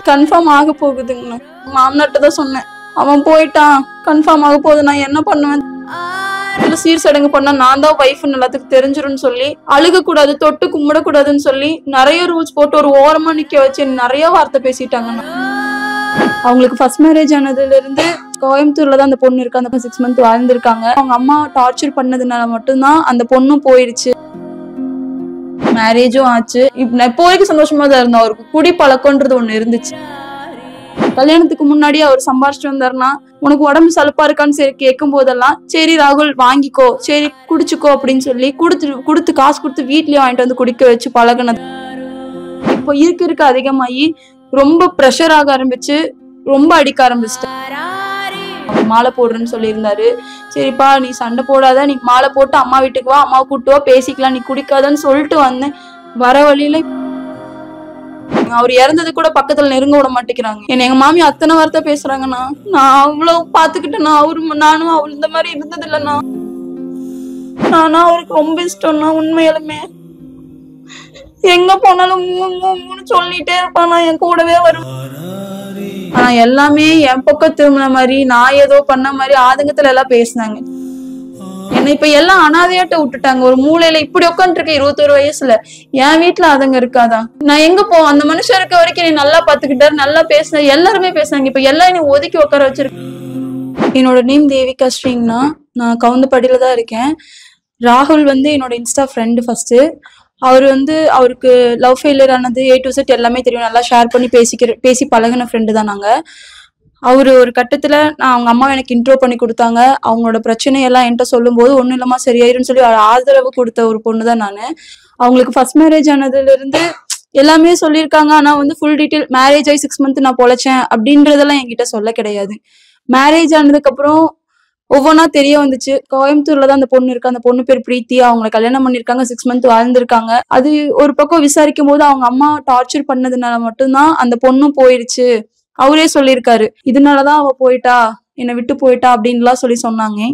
Confirm ஆக போகுதுங்கண்ணா. மாமனார்ட்ட தான் சொன்னேன், அவன் போயிட்டான் கன்ஃபார்ம் ஆக போகுது, நான் என்ன பண்ணுவேன், சீர் சடங்கு பண்ணா நான் தான் வைஃப்னு எல்லாத்துக்கும் தெரிஞ்சிரும்னு சொல்லி, அழுக கூடாது தொட்டு கும்பிடக்கூடாதுன்னு சொல்லி நிறைய ரூல்ஸ் போட்டு ஒரு ஓரமா நிக்க வச்சு நிறைய வார்த்தை பேசிட்டாங்கண்ணா. அவங்களுக்கு ஃபர்ஸ்ட் மேரேஜ் ஆனதுல இருந்து கோயம்புத்தூர்ல தான் அந்த பொண்ணு இருக்கு. அந்த 6 months வாழ்ந்திருக்காங்க. அவங்க அம்மா டார்ச்சர் பண்ணதுனால மட்டும்தான் அந்த பொண்ணும் போயிடுச்சு. மேரேஜும் ஆச்சு. இப்போ வரைக்கும் சந்தோஷமா தான் இருந்தோம். அவருக்கு குடி பழக்கம்ன்றது ஒண்ணு இருந்துச்சு. கல்யாணத்துக்கு முன்னாடி அவர் சம்பாரிச்சுட்டு வந்தாருன்னா, உனக்கு உடம்பு சலுப்பா இருக்கான்னு சரி கேட்கும் போதெல்லாம், சரி ராகுல் வாங்கிக்கோ, சரி குடிச்சுக்கோ அப்படின்னு சொல்லி கொடுத்து காசு கொடுத்து வீட்லயே வாங்கிட்டு வந்து குடிக்க வச்சு பழகினது. இப்போ இருக்க அதிகமாகி ரொம்ப ப்ரெஷர் ஆக ஆரம்பிச்சு, ரொம்ப அடிக்க ஆரம்பிச்சிட்டேன். மாலை போடுறேன்னு சொல்லியிருந்தாரு. சரிப்பா நீ சண்டை போடாத, நீ மாலை போட்டு அம்மா வீட்டுக்கு வா, அம்மாவை கூட்டு வா, பேசிக்கலாம், நீ குடிக்காதன்னு சொல்லிட்டு வந்தேன். வர வழியில அவர் இறந்தது கூட பக்கத்துல நெருங்க விட மாட்டேங்கிறாங்க. எங்க மாமி அத்தனை வார்த்தை பேசுறாங்கண்ணா. நான் அவ்வளவு பாத்துக்கிட்டேன்னா, நானும் அவள் இந்த மாதிரி இருந்தது இல்லைண்ணா. நானா அவருக்கு ரொம்ப இஷ்டம்னா. உண்மையாலுமே எங்க போனாலும் சொல்லிட்டே இருப்பானா, என் கூடவே வரும். ஆனா எல்லாமே என் பக்கம் திரும்பின மாதிரி, நான் ஏதோ பண்ண மாதிரி ஆதங்கத்துல எல்லாம் பேசினாங்க. என்ன இப்ப எல்லாம் அனாதையாட்ட விட்டுட்டாங்க. ஒரு மூலையில இப்படி உட்காந்துட்டு இருக்க 21 வயசுல என் வீட்டுல அதங்க இருக்காதா? நான் எங்க போவோம்? அந்த மனுஷன் இருக்க வரைக்கும் நீ நல்லா பாத்துக்கிட்டாரு, நல்லா பேசின, எல்லாருமே பேசுனாங்க. இப்ப எல்லாம் நீ ஒதுக்கி உட்கார வச்சிருக்க. என்னோட நேம் தேவிகா ஸ்ரீங்னா. நான் கவுந்தப்படியில தான் இருக்கேன். ராகுல் என்னோட இன்ஸ்டா ஃப்ரெண்டு ஃபர்ஸ்ட். அவருக்கு லவ் ஃபெயிலியர் ஆனது A to Z எல்லாமே தெரியும். நல்லா ஷேர் பண்ணி பேசி பழகின ஃப்ரெண்டு தான் நாங்க. அவரு ஒரு கட்டத்துல அவங்க அம்மா எனக்கு இன்ட்ரோ பண்ணி கொடுத்தாங்க. அவங்களோட பிரச்சனையெல்லாம் என்கிட்ட சொல்லும் போது ஒன்னும் இல்லாம சரியாயிருன்னு சொல்லி ஆதரவு கொடுத்த ஒரு பொண்ணு தான் நானு. அவங்களுக்கு ஃபர்ஸ்ட் மேரேஜ் ஆனதுல இருந்து எல்லாமே சொல்லியிருக்காங்க. ஆனா ஃபுல் டீட்டெயில் மேரேஜ் ஆகி 6 months நான் பொழைச்சேன் அப்படின்றதெல்லாம் என்கிட்ட சொல்ல கிடையாது. மேரேஜ் ஆனதுக்கு அப்புறம் ஒவ்வொன்னா தெரிய வந்துச்சு. கோயம்புத்தூர்ல தான் அந்த பொண்ணு இருக்கு. அந்த பொண்ணு பேர் பிரீத்தி. அவங்களை கல்யாணம் பண்ணிருக்காங்க. 6 months வாழ்ந்திருக்காங்க. அது ஒரு பக்கம் விசாரிக்கும் போது அவங்க அம்மா டார்ச்சர் பண்ணதுனால மட்டும்தான் அந்த பொண்ணும் போயிடுச்சு. அவரே சொல்லியிருக்காரு, இதனாலதான் அவ போயிட்டா, என்னை விட்டு போயிட்டா அப்படின்லாம் சொன்னாங்க.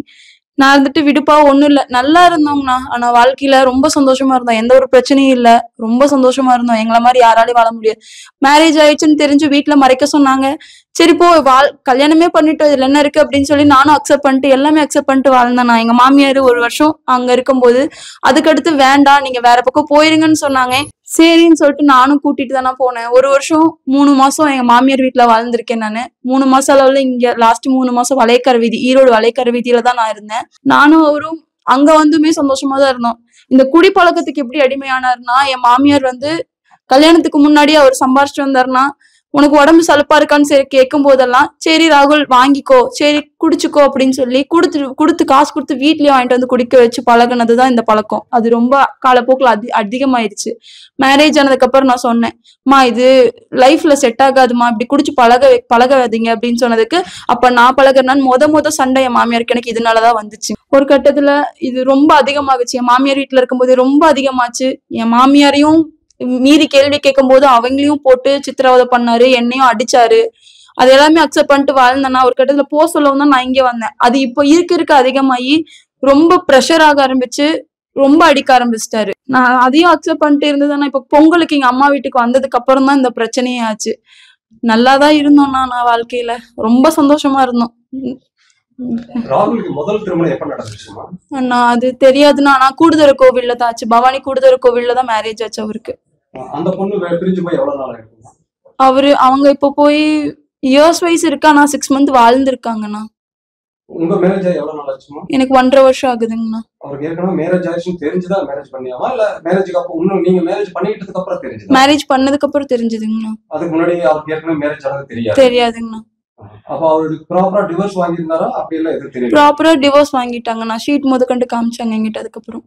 நான் விடுப்பா ஒண்ணும் இல்ல, நல்லா இருந்தோம்னா. ஆனா வாழ்க்கையில ரொம்ப சந்தோஷமா இருந்தோம். எந்த ஒரு பிரச்சனையும் இல்ல, ரொம்ப சந்தோஷமா இருந்தோம். எங்களை மாதிரி யாராலையும் வாழ முடியாது. மேரேஜ் ஆயிடுச்சுன்னு தெரிஞ்சு வீட்டுல மறைக்க சொன்னாங்க. சரி போ கல்யாணமே பண்ணிட்டு இதுல என்ன இருக்கு அப்படின்னு சொல்லி நானும் அக்செப்ட் பண்ணிட்டு எல்லாமே அக்செப்ட் பண்ணிட்டு வாழ்ந்தேன். நான் எங்க மாமியார் 1 வருஷம் அங்க இருக்கும்போது அதுக்கடுத்து வேண்டாம் நீங்க வேற பக்கம் போயிருங்கன்னு சொன்னாங்க. சரின்னு சொல்லிட்டு நானும் கூட்டிட்டு தானே போனேன். 1 வருஷம் 3 மாசம் எங்க மாமியார் வீட்டுல வாழ்ந்திருக்கேன் நானு. 3 மாசம் அளவுல இங்க லாஸ்ட் 3 மாசம் வளைக்கரை வீதி, ஈரோடு வளைக்கரை வீதியில தான் நான் இருந்தேன். நானும் அவரும் அங்க வந்துமே சந்தோஷமா தான் இருந்தோம். இந்த குடிப்பழக்கத்துக்கு எப்படி அடிமையானாருன்னா, என் மாமியார் கல்யாணத்துக்கு முன்னாடி அவர் சம்பாரிச்சுட்டு வந்தாருன்னா, உனக்கு உடம்பு சலுப்பா இருக்கான்னு சரி கேட்கும் போதெல்லாம், சரி ராகுல் வாங்கிக்கோ, சரி குடிச்சுக்கோ அப்படின்னு சொல்லி கொடுத்து காசு கொடுத்து வீட்லயே வாங்கிட்டு வந்து குடிக்க வச்சு பழகினதுதான் இந்த பழக்கம். அது ரொம்ப காலப்போக்கில் அதிகமாயிருச்சு. மேரேஜ் ஆனதுக்கு அப்புறம் நான் சொன்னேன், மா இது லைஃப்ல செட் ஆகாதுமா, இப்படி குடிச்சு பழகாதீங்க அப்படின்னு சொன்னதுக்கு, அப்ப நான் பழகிறேன்னு முத சண்டை என் மாமியாருக்கு எனக்கு இதனாலதான் வந்துச்சு. ஒரு கட்டத்துல இது ரொம்ப அதிகமாகுச்சு. என் மாமியார் வீட்டுல இருக்கும்போது ரொம்ப அதிகமாச்சு. என் மாமியாரையும் மீறி கேள்வி கேட்கும் போது அவங்களையும் போட்டு சித்திரவதை பண்ணாரு, என்னையும் அடிச்சாரு. அது எல்லாமே அக்செப்ட் பண்ணிட்டு வாழ்ந்தேன்னா. ஒரு கட்டத்துல சொல்லவும் தான் நான் இங்க வந்தேன். அது இப்போ இருக்க அதிகமாகி ரொம்ப ப்ரெஷர் ஆக ஆரம்பிச்சு, ரொம்ப அடிக்க ஆரம்பிச்சிட்டாரு. நான் அதையும் அக்செப்ட் பண்ணிட்டு இருந்ததுன்னா, இப்ப பொங்கலுக்கு எங்க அம்மா வீட்டுக்கு வந்ததுக்கு அப்புறம் தான் இந்த பிரச்சனையே ஆச்சு. நல்லாதான் இருந்தோம்னா, நான் வாழ்க்கையில ரொம்ப சந்தோஷமா இருந்தோம். நான் அது தெரியாதுன்னா, நான் கூடுதர கோவில்ல தான் ஆச்சு. பவானி கூடுதர கோவில்ல தான் மேரேஜ் ஆச்சு அவருக்கு. அவங்க இப்ப போய் இயர்ஸ் வைஸ் இருக்கா. நான் 6 months வாழ்ந்திருக்காங்கண்ணா. உங்க மேரேஜ் எவ்வளவு நாள் ஆச்சுமா? எனக்கு 1.5 வருஷம் ஆகுதுங்கண்ணா. அவருக்கு ஏற்கனவே மேரேஜ் ஆயிடுச்சுன்னு தெரிஞ்சுதான் மேரேஜ் பண்ணியாவா, இல்ல மேரேஜ்க்கு அப்புறம் இன்னும் நீங்க மேரேஜ் பண்ணிட்டதுக்கு அப்புறம் தெரிஞ்சதா? மேரேஜ் பண்ணதுக்கு அப்புறம் தெரிஞ்சதுங்கண்ணா. அதுக்கு முன்னாடி அவருக்கு ஏற்கனவே மேரேஜ் ஆனது தெரியாதுங்கண்ணா. அப்ப அவருக்கு ப்ராப்பரா டிவோர்ஸ் வாங்கியிருந்தாரா? அப்படி எல்லாம் எதுவும் தெரியும்? ப்ராப்பரா டிவோர்ஸ் வாங்கிட்டாங்கண்ணா. ஷீட் முதற்கண்டு காமிச்சாங்க என்கிட்ட. அதுக்கப்புறம்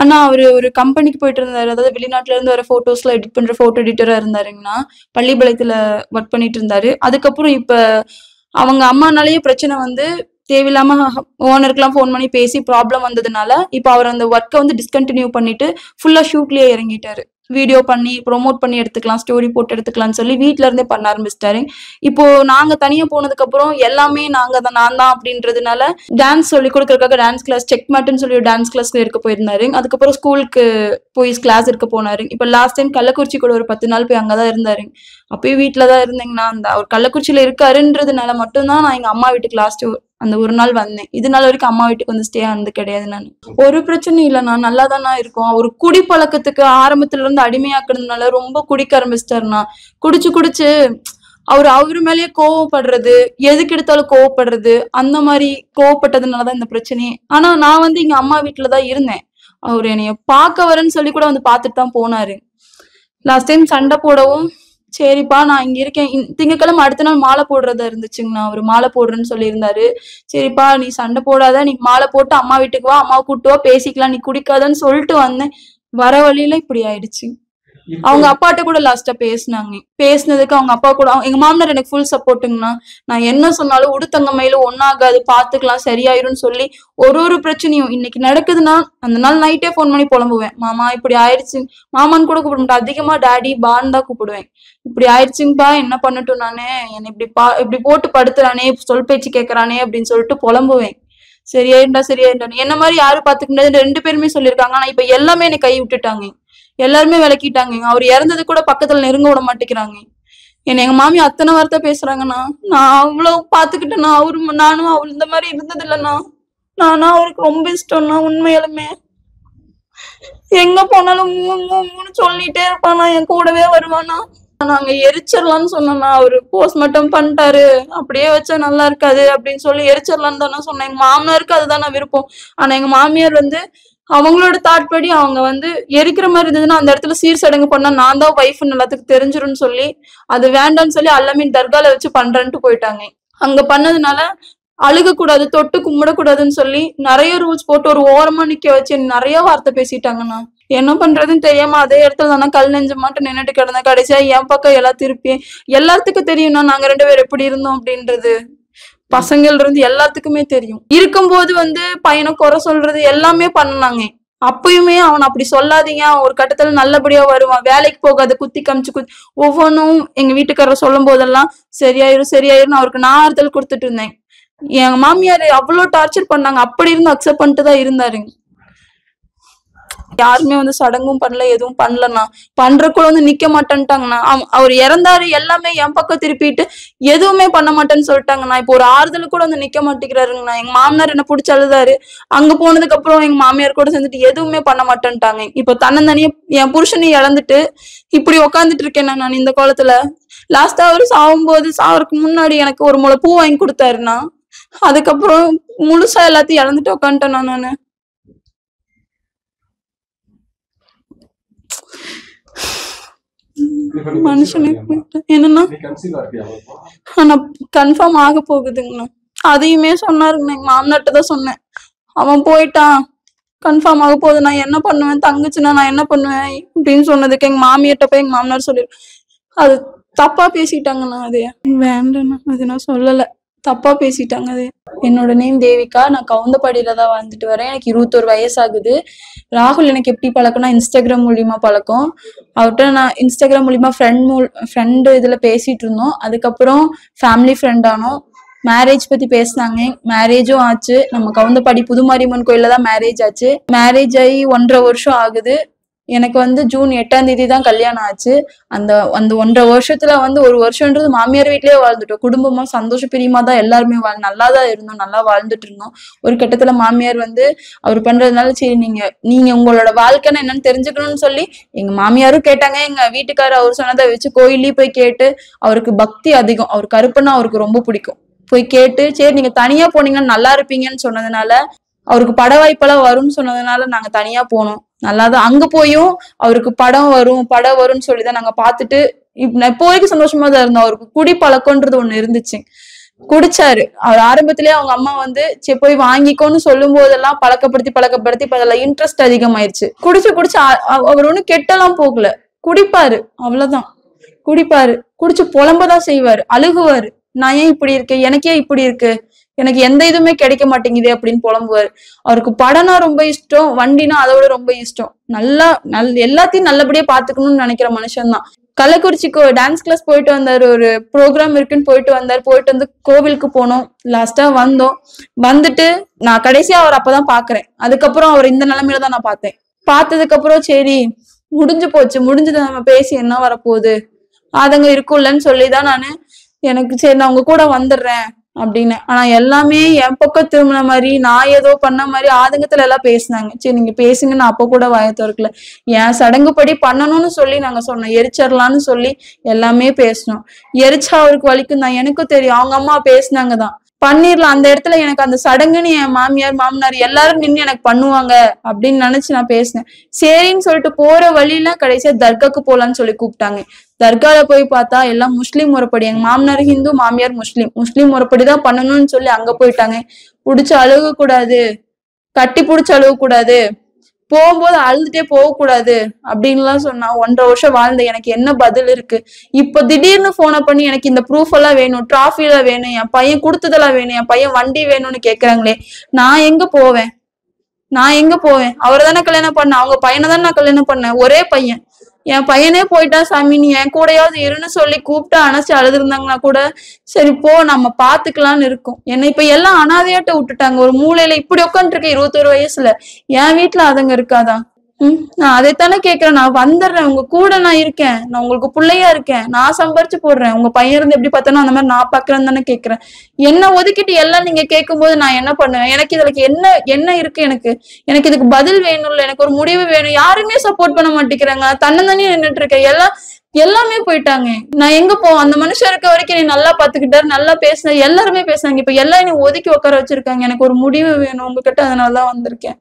அண்ணா அவரு ஒரு கம்பெனிக்கு போயிட்டு இருந்தாரு. அதாவது வெளிநாட்டுல இருந்து வர போட்டோஸ்ல எடிட் பண்ற போட்டோ எடிட்டரா இருந்தாருங்கண்ணா. பள்ளிப்பாளையத்துல ஒர்க் பண்ணிட்டு இருந்தாரு. அதுக்கப்புறம் இப்ப அவங்க அம்மானாலேயே பிரச்சனை தேவையில்லாம ஓனருக்குலாம் போன் பண்ணி பேசி ப்ராப்ளம் வந்ததுனால இப்ப அவர் அந்த ஒர்க்கை டிஸ்கண்டினியூ பண்ணிட்டு ஃபுல்லா ஷூட்லயே இறங்கிட்டாரு. வீடியோ பண்ணி ப்ரொமோட் பண்ணி எடுத்துக்கலாம், ஸ்டோரி போட்டு எடுத்துக்கலாம்னு சொல்லி வீட்ல இருந்தே பண்ண ஆரம்பிச்சிட்டாரு. இப்போ நாங்க தனியா போனதுக்கு அப்புறம் எல்லாமே நான் தான் அப்படின்றதுனால டான்ஸ் சொல்லி கொடுக்கறதுக்காக டான்ஸ் கிளாஸ் செக் மேட்டுன்னு சொல்லி டான்ஸ் கிளாஸ்க்கு இருக்க போயிருந்தாரு. அதுக்கப்புறம் ஸ்கூலுக்கு போய் கிளாஸ் இருக்க போனாரு. இப்ப லாஸ்ட் டைம் கள்ளக்குறிச்சி கூட ஒரு 10 நாள் போய் அங்கதான் இருந்தாரு. அப்பயும் வீட்டுலதான் இருந்தேங்கண்ணா. அவர் கள்ளக்குறிச்சியில இருக்காருன்றதுனால மட்டும்தான் நான் எங்க அம்மா வீட்டுக்கு லாஸ்ட் அந்த ஒரு நாள் வந்தேன். இது நாள் வரைக்கும் அம்மா வீட்டுக்கு வந்து ஸ்டே ஆனது கிடையாது. நான் ஒரு பிரச்சனையும் இல்லைண்ணா, நல்லா தானா இருக்கும். அவர் குடிப்பழக்கத்துக்கு ஆரம்பத்துல இருந்து அடிமையாக்குறதுனால ரொம்ப குடிக்க ஆரம்பிச்சிட்டாருண்ணா. குடிச்சு அவரு மேலேயே கோவப்படுறது, எதுக்கு எடுத்தாலும் கோவப்படுறது, அந்த மாதிரி கோவப்பட்டதுனாலதான் இந்த பிரச்சனையே. ஆனா நான் வந்து எங்க அம்மா வீட்டுலதான் இருந்தேன். அவர் என்னைய பார்க்க வரேன்னு சொல்லி கூட வந்து பார்த்துட்டு தான் போனாரு. லாஸ்ட் டைம் சண்டை போடவும் சரிப்பா நான் இங்க இருக்கேன், திங்கக்கிழமை அடுத்த நாள் மாலை போடுறதா இருந்துச்சுங்கண்ணா. அவர் மாலை போடுறேன்னு சொல்லி இருந்தாரு. சரிப்பா நீ சண்டை போடாத, நீ மாலை போட்டு அம்மா வீட்டுக்கு வா, அம்மாவை கூட்டு வா, பேசிக்கலாம், நீ குடிக்காதன்னு சொல்லிட்டு வந்தேன். வர வழியில இப்படி ஆயிடுச்சு. அவங்க அப்பாட்ட கூட லாஸ்டா பேசினதுக்கு அவங்க அப்பா கூட எங்க மாமனார் எனக்கு ஃபுல் சப்போர்ட்டுங்கண்ணா. நான் என்ன சொன்னாலும் உடுத்தங்கமையில ஒன்னாகாது, பாத்துக்கலாம், சரியாயிரும்னு சொல்லி ஒரு பிரச்சனையும் இன்னைக்கு நடக்குதுன்னா அந்த நாள் நைட்டே போன் பண்ணி புலம்புவேன். மாமா இப்படி ஆயிடுச்சு, மாமான்னு கூட கூப்பிட மாட்டேன், அதிகமா டாடி பான்னு தான் கூப்பிடுவேன். இப்படி ஆயிடுச்சுங்கப்பா, என்ன பண்ணட்டும் நானு, என்னை இப்படி போட்டு படுத்துறானே, சொல் பேச்சு கேட்கறானே அப்படின்னு சொல்லிட்டு புலம்புவேன். சரியாயிண்டா என்ன மாதிரி யாரும் பாத்துக்க முடியாது 2 பேருமே சொல்லியிருக்காங்க. ஆனா இப்ப எல்லாமே என்னை கை விட்டுட்டாங்க, எல்லாருமே விளக்கிட்டாங்க. அவர் இறந்தது கூட பக்கத்துல நெருங்க விட மாட்டேங்கிறாங்க. என்ன எங்க மாமி அத்தனை வார்த்தை பேசுறாங்கண்ணா. நான் அவ்வளவு பாத்துக்கிட்டேன்னா நானும் அவள் இந்த மாதிரி இருந்தது இல்லைண்ணா. நானா அவருக்கு ரொம்ப இஷ்டம்னா, உண்மையாலுமே எங்க போனாலும் சொல்லிட்டே இருப்பானா, என் கூடவே வருவானா. நாங்க எரிச்சிடலாம்னு சொன்னோம்னா அவரு போஸ்ட்மார்ட்டம் பண்ணிட்டாரு, அப்படியே வச்சா நல்லா இருக்காது அப்படின்னு சொல்லி எரிச்சிடலான்னு தானே சொன்னேன். எங்க மாமனாருக்கு அதுதானே விருப்பம். ஆனா எங்க மாமியார் வந்து அவங்களோட தாட் படி அவங்க வந்து எரிக்கிற மாதிரி இருந்ததுன்னா அந்த இடத்துல சீர் சடங்கு பண்ணா நான் தான் ஒய்ஃப்னு எல்லாத்துக்கும் தெரிஞ்சிரும்னு சொல்லி அது வேண்டாம்னு சொல்லி அல்லமீன் தர்கால வச்சு பண்றேன்ட்டு போயிட்டாங்க. அங்க பண்ணதுனால அழுக கூடாது, தொட்டு கும்பிடக்கூடாதுன்னு சொல்லி நிறைய ரூல்ஸ் போட்டு ஒரு ஓரமா நிக்க வச்சு நிறைய வார்த்தை பேசிட்டாங்கண்ணா. என்ன பண்றதுன்னு தெரியாம அதே இடத்துல தானே கல் நெஞ்ச மாட்டு நின்னுட்டு கிடந்தேன். கடைசியா என் பக்கம் எல்லாம் திருப்பி எல்லாத்துக்கும் தெரியும்னா நாங்க 2 பேரும் எப்படி இருந்தோம் அப்படின்றது பசங்கள்ல இருந்து எல்லாத்துக்குமே தெரியும். இருக்கும்போது வந்து பையனை குறை சொல்றது எல்லாமே பண்ணாங்க. அப்பயுமே அவன் அப்படி சொல்லாதீங்க, ஒரு கட்டத்துல நல்லபடியா வருவான், வேலைக்கு போகாத, குத்தி காமிச்சு ஒவ்வொன்றும் எங்க வீட்டுக்காரர் சொல்லும் போதெல்லாம் சரியாயிரும் அவருக்கு நான் ஆறுதல் கொடுத்துட்டு இருந்தேன். எங்க மாமியார் அவ்வளவு டார்ச்சர் பண்ணாங்க, அப்படி இருந்து அக்செப்ட் பண்ணிட்டு தான் இருந்தாரு. யாருமே வந்து சடங்கும் பண்ணல, எதுவும் பண்ணலண்ணா. பண்ற கூட வந்து நிக்க மாட்டேன்ட்டாங்கண்ணா. அவர் இறந்தாரு, எல்லாமே என் பக்கம் திருப்பிட்டு எதுவுமே பண்ண மாட்டேன்னு சொல்லிட்டாங்கண்ணா. இப்போ ஒரு ஆறுதல் கூட வந்து நிக்க மாட்டேங்கிறாருங்கண்ணா. எங்க மாமனார் என்ன பிடிச்சி அழுதாரு. அங்க போனதுக்கு அப்புறம் எங்க மாமியார் கூட சேர்ந்துட்டு எதுவுமே பண்ண மாட்டேன்ட்டாங்க. இப்போ தன்னந்தனியா என் புருஷனையும் இழந்துட்டு இப்படி உக்காந்துட்டு இருக்கேன் நான் இந்த காலத்துல. லாஸ்டா அவரு சாவருக்கு முன்னாடி எனக்கு ஒரு முளை பூ வாங்கி கொடுத்தாருண்ணா. அதுக்கப்புறம் முழுசா எல்லாத்தையும் இழந்துட்டு உக்காந்துட்டேன் நானு. மனுஷனுக்கு என்னன்னா ஆனா கன்ஃபார்ம் ஆக போகுதுங்கண்ணா. அதையுமே சொன்னாருங்கண்ணா. எங்க மாமனார்ட்ட தான் சொன்னேன், அவன் போயிட்டான், கன்ஃபார்ம் ஆக போகுது, நான் என்ன பண்ணுவேன், தங்குச்சுன்னா நான் என்ன பண்ணுவேன் அப்படின்னு சொன்னதுக்கு எங்க மாமியார்ட்ட போய் எங்க மாமனார் சொல்லி அது தப்பா பேசிட்டாங்கண்ணா. அது வேண்டாண்ணா, அது நான் சொல்லல, தப்பா பேசிட்டாங்க. அது என்னோட நேம் தேவிகா, நான் கவுந்தப்பாடியில தான் வாழ்ந்துட்டு வரேன். எனக்கு 21 வயசு ஆகுது. ராகுல் எனக்கு எப்படி பழக்கம்னா இன்ஸ்டாகிராம் மூலியமா பழக்கம். அவர்கிட்ட நான் இன்ஸ்டாகிராம் மூலியமா ஃப்ரெண்டு இதுல பேசிட்டு இருந்தோம். அதுக்கப்புறம் ஃபேமிலி ஃப்ரெண்ட் ஆனோம். மேரேஜ் பத்தி பேசினாங்க, மேரேஜும் ஆச்சு. நம்ம கவுந்தப்பாடி புதுமாரியம்மன் கோயில்ல தான் மேரேஜ் ஆச்சு. மேரேஜ் ஆகி 1.5 வருஷம் ஆகுது. எனக்கு வந்து ஜூன் 8ஆம் தேதி தான் கல்யாணம் ஆச்சு. அந்த 1.5 வருஷத்துல வந்து 1 வருஷம்ன்றது மாமியார் வீட்லயே வாழ்ந்துட்டோம். குடும்பமா சந்தோஷ பிரியமா தான் எல்லாருமே நல்லாதான் இருந்தோம், நல்லா வாழ்ந்துட்டு இருந்தோம். ஒரு கட்டத்துல மாமியார் வந்து அவர் பண்றதுனால சரி நீங்க உங்களோட வாழ்க்கைன்னு என்னன்னு தெரிஞ்சுக்கணும்னு சொல்லி எங்க மாமியாரும் கேட்டாங்க. எங்க வீட்டுக்காரர் அவர் சொன்னதை வச்சு கோயிலையும் போய் கேட்டு, அவருக்கு பக்தி அதிகம், அவர் கருப்புன்னா அவருக்கு ரொம்ப பிடிக்கும், போய் கேட்டு சரி நீங்க தனியா போனீங்கன்னா நல்லா இருப்பீங்கன்னு சொன்னதுனால, அவருக்கு பட வாய்ப்பெல்லாம் வரும்னு சொன்னதுனால நாங்க தனியா போனோம். நல்லாதான் அங்க போயும் அவருக்கு படம் வரும்னு சொல்லிதான் நாங்க பாத்துட்டு இப்போ வரைக்கும் சந்தோஷமா தான் இருந்தோம். அவருக்கு குடி பழக்கம்ன்றது ஒண்ணு இருந்துச்சு, குடிச்சாரு. அவர் ஆரம்பத்திலேயே அவங்க அம்மா வந்து சரி போய் வாங்கிக்கோன்னு சொல்லும் போதெல்லாம் பழக்கப்படுத்தி இப்ப அதுல இன்ட்ரெஸ்ட் அதிகமாயிருச்சு. குடிச்சு அவர் ஒண்ணும் கெட்டெல்லாம் போகல, குடிப்பாரு, அவ்வளவுதான். குடிச்சு புலம்பதான் செய்வாரு, அழுகுவாரு, நான் ஏன் இப்படி இருக்கேன், எனக்கே இப்படி இருக்கு, எனக்கு எந்த இதுவுமே கிடைக்க மாட்டேங்குது அப்படின்னு புலம்புவாரு. அவருக்கு படம்னா ரொம்ப இஷ்டம், வண்டினா அதோட ரொம்ப இஷ்டம். எல்லாத்தையும் நல்லபடியா பாத்துக்கணும்னு நினைக்கிற மனுஷன் தான். கள்ளக்குறிச்சிக்கு டான்ஸ் கிளாஸ் போயிட்டு வந்தாரு, ஒரு ப்ரோக்ராம் இருக்குன்னு போயிட்டு வந்தாரு. போயிட்டு வந்து கோவிலுக்கு போனோம், லாஸ்டா வந்தோம். வந்துட்டு நான் கடைசியா அவர் அப்பதான் பாக்குறேன். அதுக்கப்புறம் அவர் இந்த நிலைமையில தான் நான் பார்த்தேன். பார்த்ததுக்கு அப்புறம் சரி முடிஞ்சு போச்சு, முடிஞ்சது, நம்ம பேசி என்ன வரப்போகுது, அதுங்க இருக்கும்லன்னு சொல்லிதான் நானு எனக்கு சரி நான் உங்க கூட வந்துடுறேன் அப்படின்னு. ஆனா எல்லாமே என் பக்கம் திரும்பின மாதிரி, நான் ஏதோ பண்ண மாதிரி ஆதங்கத்துல எல்லாம் பேசினாங்க. சரி நீங்க பேசுங்க, நான் அப்ப கூட வாய திறக்கல. என் சடங்குப்படி பண்ணணும்னு சொல்லி நாங்க சொன்னோம், எரிச்சிடலான்னு சொல்லி எல்லாமே பேசணும். எரிச்சா அவருக்கு வலிக்கும் தான், எனக்கும் தெரியும். அவங்க அம்மா பேசினாங்க தான், பண்ணிடலாம் அந்த இடத்துல. எனக்கு அந்த சடங்குன்னு என் மாமியார் மாமனார் எல்லாரும் நின்று எனக்கு பண்ணுவாங்க அப்படின்னு நினைச்சு நான் பேசினேன். சரின்னு சொல்லிட்டு போற வழியில கடைசியா தர்காக்கு போலான்னு சொல்லி கூப்பிட்டாங்க. தர்கால போய் பார்த்தா எல்லாம் முஸ்லீம் முறைப்படி, எங்க மாமனார் ஹிந்து, மாமியார் முஸ்லீம் முறைப்படிதான் பண்ணணும்னு சொல்லி அங்க போயிட்டாங்க. புடிச்சு அழுக கூடாது, கட்டி புடிச்சு அழுக கூடாது, போகும்போது அழுதுட்டே போகக்கூடாது அப்படின்லாம் சொன்னா. 1.5 வருஷம் வாழ்ந்த எனக்கு என்ன பதில் இருக்கு? இப்ப திடீர்னு போனை பண்ணி எனக்கு இந்த ப்ரூஃப் எல்லாம் வேணும், டிராஃபி எல்லாம் வேணும், என் பையன் கொடுத்ததெல்லாம் வேணும், என் பையன் வண்டி வேணும்னு கேக்குறாங்களே, நான் எங்க போவேன்? அவரை தானே கல்யாணம் பண்ண, அவங்க பையனை தானே நான் கல்யாணம் பண்ணேன், ஒரே பையன். என் பையனே போயிட்டா சாமி, நீ என் கூடயாவது இருன்னு சொல்லி கூப்பிட்டு அணைச்சு அழுதுருந்தாங்கன்னா கூட சரி போ நம்ம பாத்துக்கலாம்னு இருக்கும். என்னை இப்ப எல்லாம் அனாதையாட்ட விட்டுட்டாங்க, ஒரு மூலையில இப்படி உட்காந்துருக்கேன் 21 வயசுல. என் வீட்டுல அதுங்க இருக்காதான்? நான் அதைத்தானே கேக்குறேன். நான் வந்துடுறேன், உங்க கூட நான் இருக்கேன், நான் உங்களுக்கு பிள்ளையா இருக்கேன், நான் சம்பாரிச்சு போடுறேன், உங்க பையன் இருந்து எப்படி பார்த்தோன்னா அந்த மாதிரி நான் பாக்குறேன்னு தானே கேக்குறேன். என்ன ஒதுக்கிட்டு எல்லாம் நீங்க கேட்கும் போது நான் என்ன பண்ணுவேன்? எனக்கு இதுல என்ன இருக்கு? எனக்கு இதுக்கு பதில் வேணும்ல, எனக்கு ஒரு முடிவு வேணும். யாருமே சப்போர்ட் பண்ண மாட்டேங்கிறாங்க, தன்னந்தனியா நின்றுட்டு இருக்கேன். எல்லாமே போயிட்டாங்க, நான் எங்க போவோம்? அந்த மனுஷன் இருக்க வரைக்கும் நீ நல்லா பாத்துக்கிட்டாரு, நல்லா பேசின, எல்லாருமே பேசுனாங்க. இப்ப எல்லாம் நீ ஒதுக்கி உட்கார வச்சிருக்காங்க. எனக்கு ஒரு முடிவு வேணும் உங்ககிட்ட, அதனாலதான் வந்திருக்கேன்.